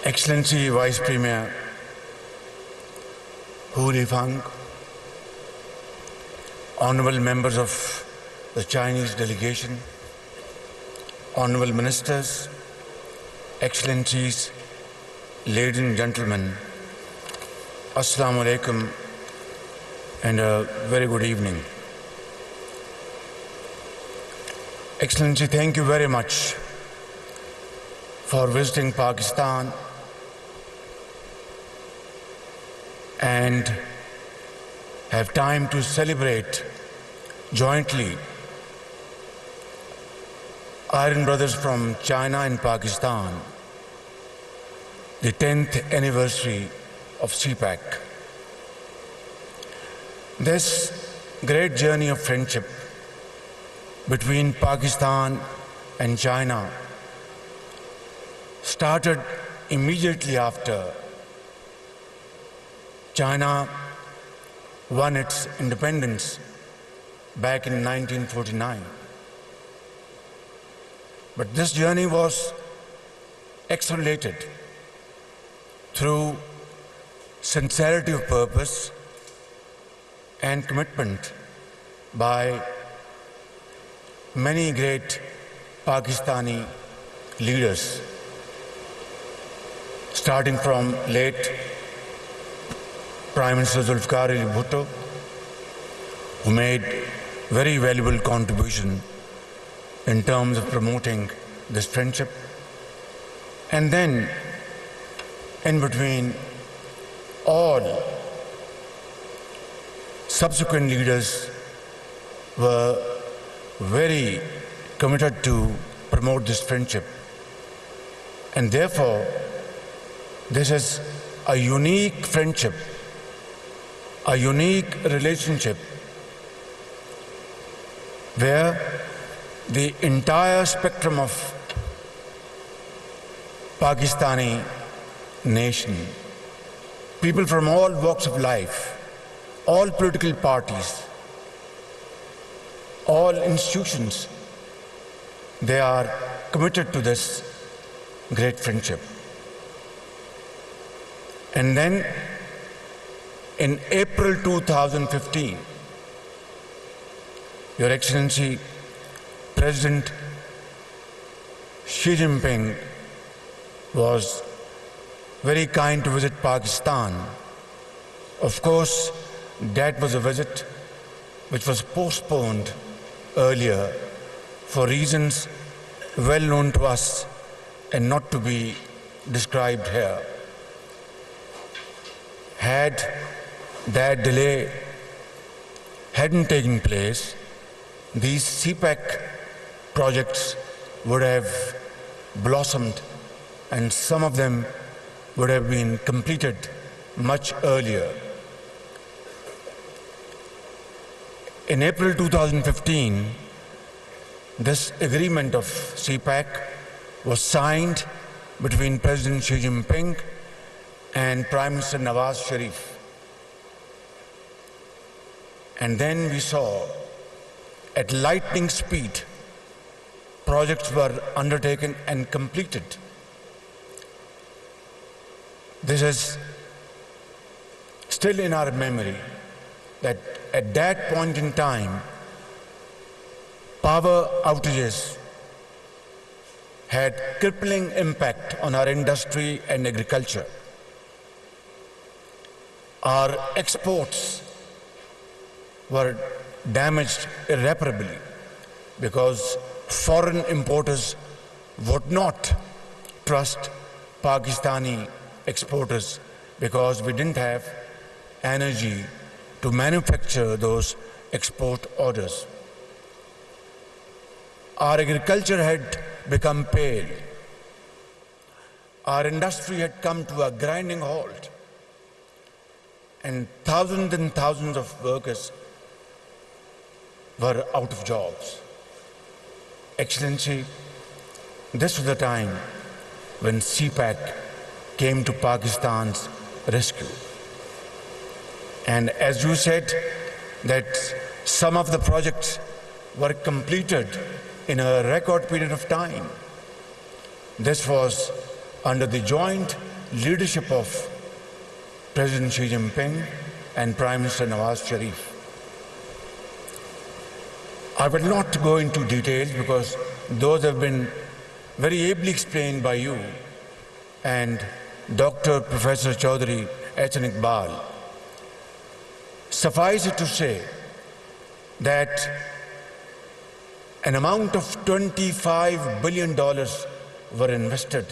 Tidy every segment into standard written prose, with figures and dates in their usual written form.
Excellency Vice Premier Hu Fang, honorable members of the Chinese delegation, honorable ministers, excellencies, ladies and gentlemen, Assalamu alaikum and a very good evening. Excellency, thank you very much for visiting Pakistan and have time to celebrate jointly Iron Brothers from China and Pakistan, the 10th anniversary of CPAC. This great journey of friendship between Pakistan and China started immediately after China won its independence back in 1949. But this journey was accelerated through sincerity of purpose and commitment by many great Pakistani leaders, starting from late Prime Minister Zulfikar Ali Bhutto, who made very valuable contribution in terms of promoting this friendship. And then, in between, all subsequent leaders were very committed to promote this friendship. And therefore, this is a unique friendship, a unique relationship where the entire spectrum of Pakistani nation, people from all walks of life, all political parties, all institutions, they are committed to this great friendship. And then in April 2015, Your Excellency, President Xi Jinping was very kind to visit Pakistan. Of course, that was a visit which was postponed earlier for reasons well known to us and not to be described here. Had that delay hadn't taken place, these CPAC projects would have blossomed and some of them would have been completed much earlier. In April 2015, this agreement of CPAC was signed between President Xi Jinping and Prime Minister Nawaz Sharif. And then we saw at lightning speed projects were undertaken and completed. This is still in our memory that at that point in time, power outages had crippling impact on our industry and agriculture. Our exports were damaged irreparably because foreign importers would not trust Pakistani exporters because we didn't have energy to manufacture those export orders. Our agriculture had become pale. Our industry had come to a grinding halt. And thousands of workers were out of jobs. Excellency, this was the time when CPAC came to Pakistan's rescue. And as you said, that some of the projects were completed in a record period of time. This was under the joint leadership of President Xi Jinping and Prime Minister Shehbaz Sharif. I will not go into details because those have been very ably explained by you and Dr. Professor Chaudhry H. Iqbal. Suffice it to say that an amount of $25 billion were invested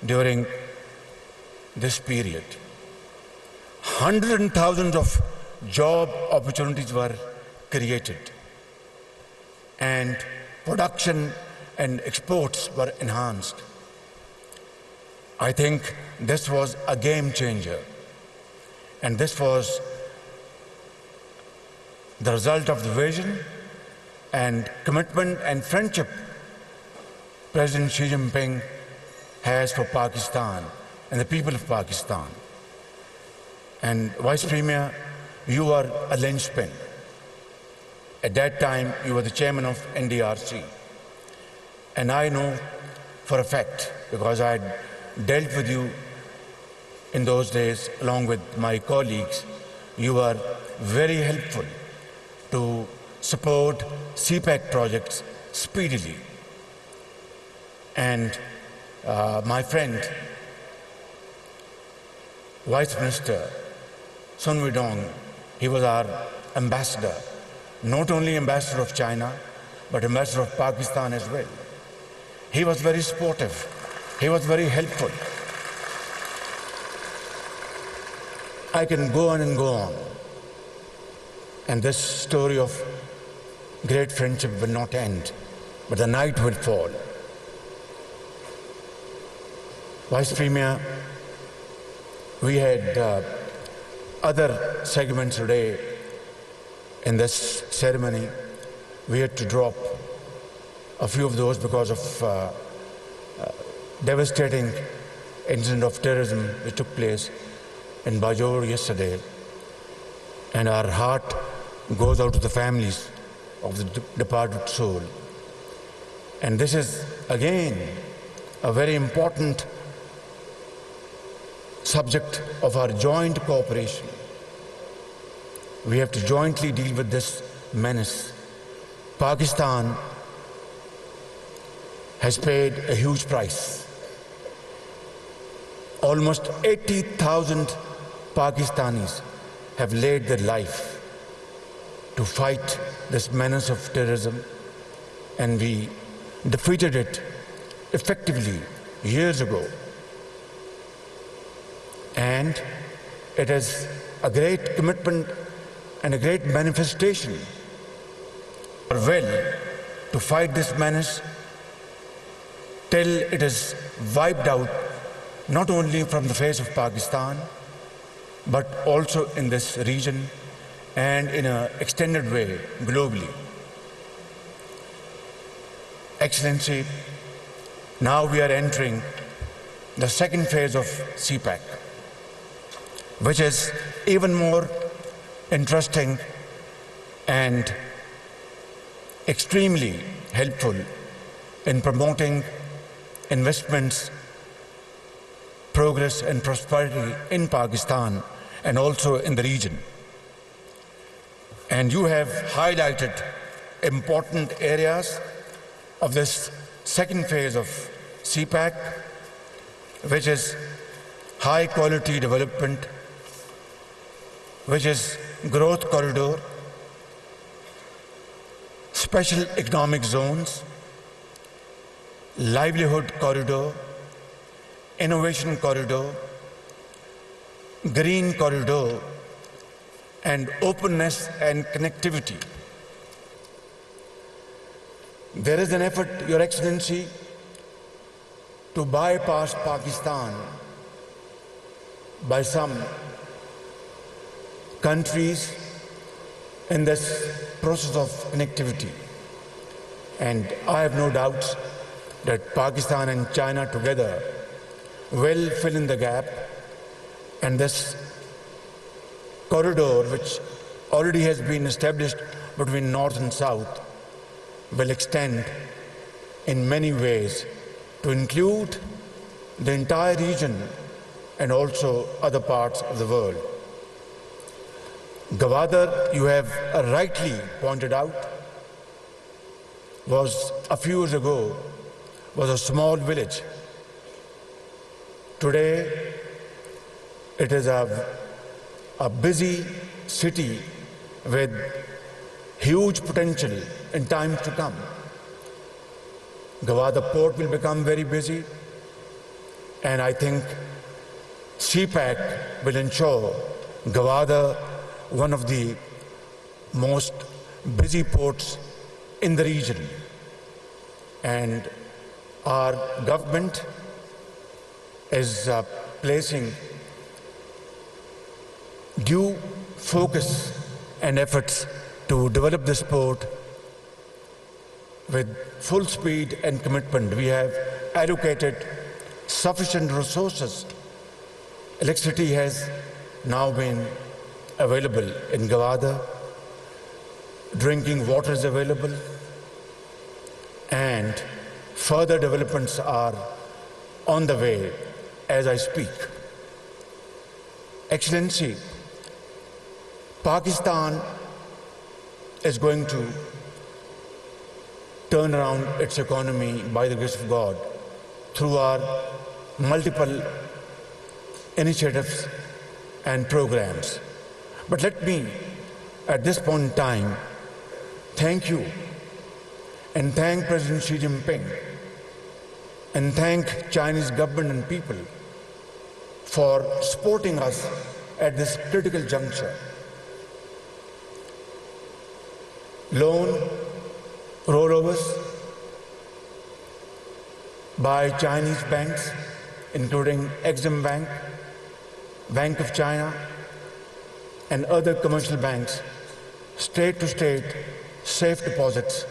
during this period. Hundreds and thousands of job opportunities were created, and production and exports were enhanced. I think this was a game changer, and this was the result of the vision and commitment and friendship President Xi Jinping has for Pakistan and the people of Pakistan. And Vice Premier, you are a linchpin. At that time, you were the chairman of NDRC. And I know for a fact, because I had dealt with you in those days along with my colleagues, you were very helpful to support CPEC projects speedily. And my friend, Vice Minister Sun Weidong, he was our ambassador, not only ambassador of China, but ambassador of Pakistan as well. He was very supportive. He was very helpful. I can go on and go on. And this story of great friendship will not end, but the night will fall. Vice Premier, we had other segments today in this ceremony. We had to drop a few of those because of devastating incident of terrorism which took place in Bajor yesterday. And our heart goes out to the families of the departed soul. And this is, again, a very important subject of our joint cooperation. We have to jointly deal with this menace. Pakistan has paid a huge price. Almost 80,000 Pakistanis have laid their life to fight this menace of terrorism, and we defeated it effectively years ago. And it is a great commitment and a great manifestation of our will to fight this menace till it is wiped out, not only from the face of Pakistan, but also in this region and in an extended way globally. Excellency, now we are entering the second phase of CPEC, which is even more interesting and extremely helpful in promoting investments, progress and prosperity in Pakistan and also in the region. And you have highlighted important areas of this second phase of CPEC, which is high quality development, which is growth corridor, special economic zones, livelihood corridor, innovation corridor, green corridor, and openness and connectivity. There is an effort, Your Excellency, to bypass Pakistan by some countries in this process of connectivity. And I have no doubts that Pakistan and China together will fill in the gap, and this corridor, which already has been established between North and South, will extend in many ways to include the entire region and also other parts of the world. Gwadar, you have rightly pointed out, was a few years ago was a small village. Today, it is a busy city with huge potential in times to come. Gwadar port will become very busy, and I think CPAC will ensure Gwadar one of the most busy ports in the region. And our government is placing due focus and efforts to develop this port with full speed and commitment. We have allocated sufficient resources. Electricity has now been available in Gwadar. Drinking water is available, and further developments are on the way as I speak. Excellency, Pakistan is going to turn around its economy by the grace of God through our multiple initiatives and programs. But let me, at this point in time, thank you and thank President Xi Jinping and thank Chinese government and people for supporting us at this critical juncture. Loan rollovers by Chinese banks, including Exim Bank, Bank of China, and other commercial banks, state-to-state safe deposits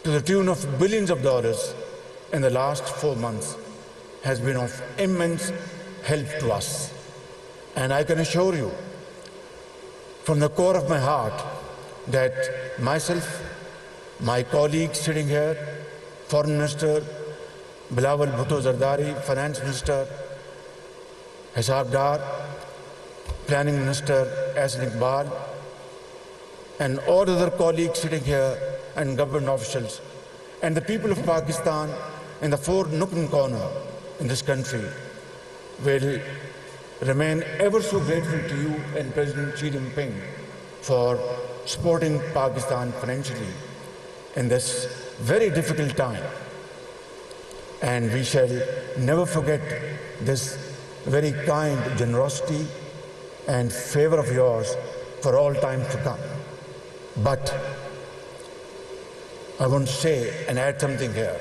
to the tune of billions of dollars in the last 4 months has been of immense help to us. And I can assure you from the core of my heart that myself, my colleagues sitting here, Foreign Minister Bilawal Bhutto Zardari, Finance Minister Hasb Dar, Planning Minister Ahsan Iqbal, and all other colleagues sitting here and government officials, and the people of Pakistan in the four nook and corner in this country will remain ever so grateful to you and President Xi Jinping for supporting Pakistan financially in this very difficult time. And we shall never forget this very kind generosity and favor of yours for all time to come. But I want to say and add something here.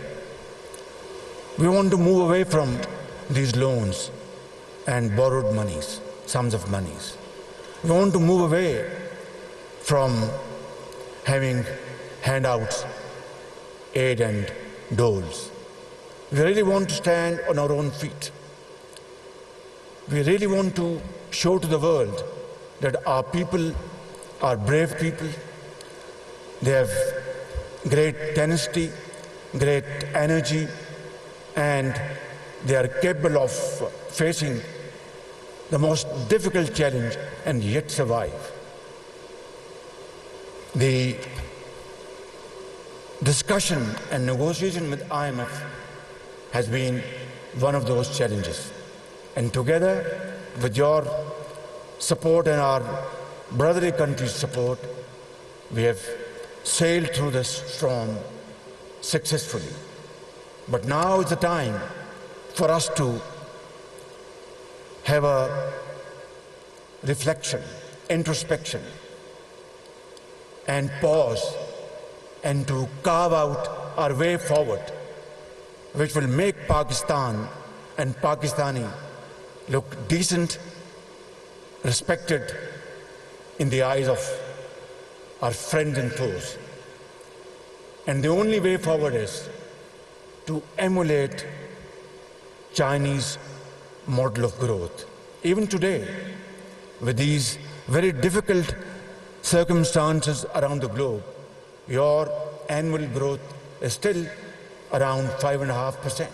We want to move away from these loans and borrowed monies, sums of monies. We want to move away from having handouts, aid and doles. We really want to stand on our own feet. We really want to show to the world that our people are brave people. They have great tenacity, great energy, and they are capable of facing the most difficult challenge and yet survive. The discussion and negotiation with IMF has been one of those challenges. And together with your support and our brotherly country's support, we have sailed through this storm successfully. But now is the time for us to have a reflection, introspection, and pause, and to carve out our way forward, which will make Pakistan and Pakistani look decent, respected in the eyes of our friends and foes. And the only way forward is to emulate Chinese model of growth. Even today, with these very difficult circumstances around the globe, your annual growth is still around 5.5%,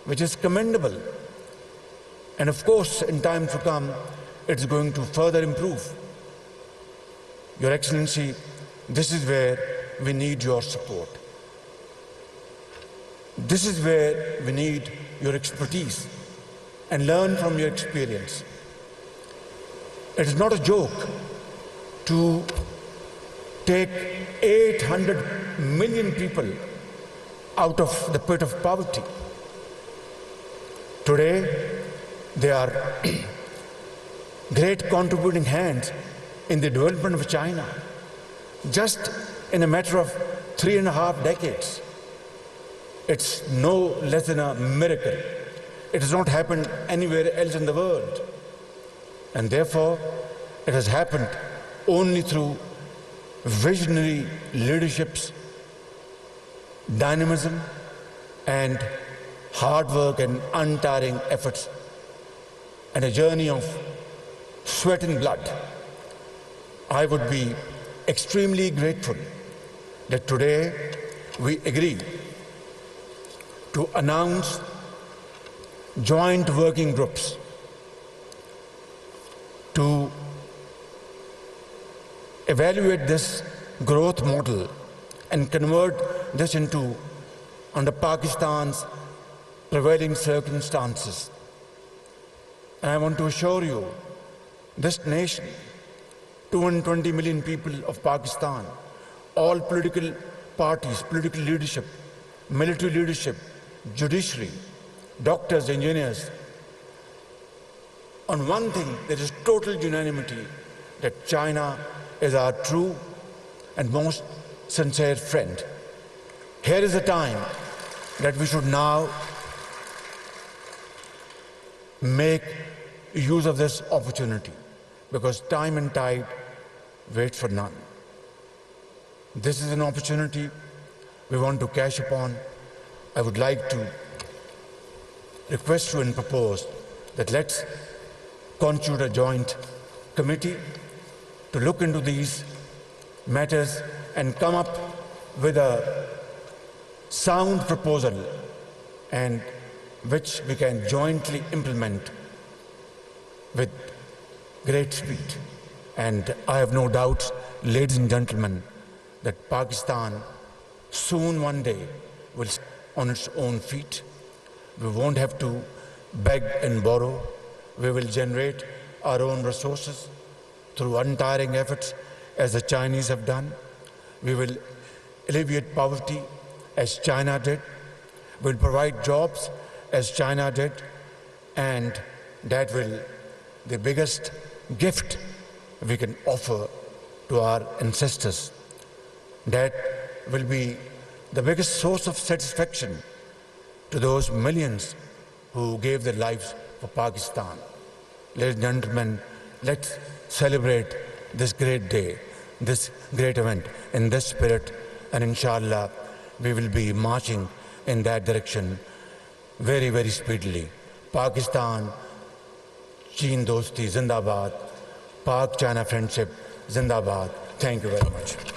which is commendable. And of course, in time to come, it's going to further improve. Your Excellency, this is where we need your support. This is where we need your expertise and learn from your experience. It is not a joke to take 800 million people out of the pit of poverty. Today, they are great contributing hands in the development of China, just in a matter of 3.5 decades. It's no less than a miracle. It has not happened anywhere else in the world. And therefore, it has happened only through visionary leadership's dynamism and hard work and untiring efforts, and a journey of sweat and blood. I would be extremely grateful that today we agree to announce joint working groups to evaluate this growth model and convert this into, under Pakistan's prevailing circumstances. And I want to assure you, this nation, 220 million people of Pakistan, all political parties, political leadership, military leadership, judiciary, doctors, engineers, on one thing there is total unanimity, that China is our true and most sincere friend. Here is the time that we should now make use of this opportunity, because time and tide wait for none. This is an opportunity we want to cash upon. I would like to request you and propose that let's constitute a joint committee to look into these matters and come up with a sound proposal, and which we can jointly implement with great speed. And I have no doubts, ladies and gentlemen, that Pakistan soon one day will stand on its own feet. We won't have to beg and borrow. We will generate our own resources through untiring efforts, as the Chinese have done. We will alleviate poverty as China did. We'll provide jobs as China did. And that will the biggest gift we can offer to our ancestors. That will be the biggest source of satisfaction to those millions who gave their lives for Pakistan. Ladies and gentlemen, let's celebrate this great day, this great event in this spirit, and inshallah we will be marching in that direction very, very speedily. Pakistan, Cheen Dosti Zindabad, Pak-China friendship Zindabad. Thank you very much.